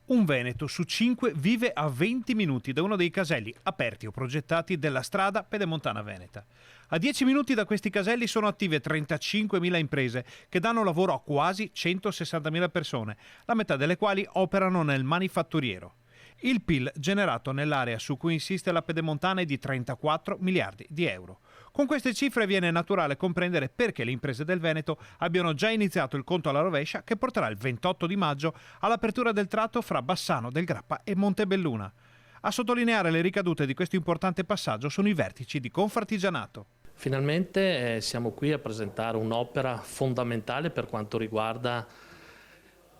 Un veneto su 5 vive a 20 minuti da uno dei caselli aperti o progettati della strada pedemontana veneta. A 10 minuti da questi caselli sono attive 35.000 imprese che danno lavoro a quasi 160.000 persone, la metà delle quali operano nel manifatturiero. Il PIL generato nell'area su cui insiste la pedemontana è di 34 miliardi di euro. Con queste cifre viene naturale comprendere perché le imprese del Veneto abbiano già iniziato il conto alla rovescia che porterà il 28 di maggio all'apertura del tratto fra Bassano del Grappa e Montebelluna. A sottolineare le ricadute di questo importante passaggio sono i vertici di Confartigianato. Finalmente siamo qui a presentare un'opera fondamentale per quanto riguarda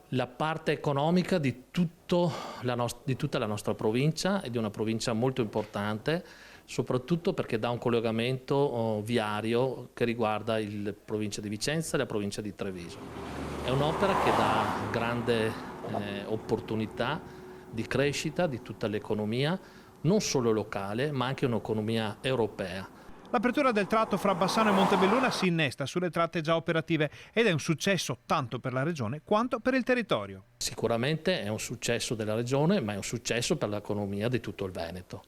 la parte economica di tutta la nostra provincia, e di una provincia molto importante, soprattutto perché dà un collegamento viario che riguarda la provincia di Vicenza e la provincia di Treviso. È un'opera che dà grande opportunità di crescita di tutta l'economia, non solo locale, ma anche un'economia europea. L'apertura del tratto fra Bassano e Montebelluna si innesta sulle tratte già operative ed è un successo tanto per la regione quanto per il territorio. Sicuramente è un successo della regione, ma è un successo per l'economia di tutto il Veneto.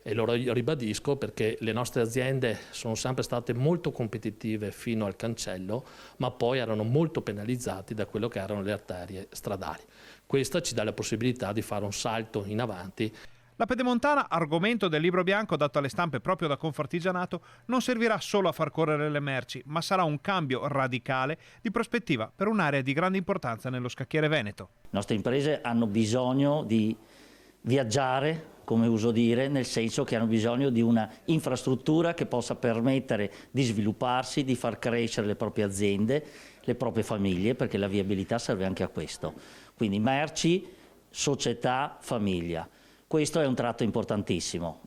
E lo ribadisco perché le nostre aziende sono sempre state molto competitive fino al cancello, ma poi erano molto penalizzate da quello che erano le arterie stradali. Questa ci dà la possibilità di fare un salto in avanti. La pedemontana, argomento del libro bianco dato alle stampe proprio da Confartigianato, non servirà solo a far correre le merci, ma sarà un cambio radicale di prospettiva per un'area di grande importanza nello scacchiere veneto. Le nostre imprese hanno bisogno di viaggiare, come uso dire, nel senso che hanno bisogno di una infrastruttura che possa permettere di svilupparsi, di far crescere le proprie aziende, le proprie famiglie, perché la viabilità serve anche a questo. Quindi merci, società, famiglia. Questo è un tratto importantissimo.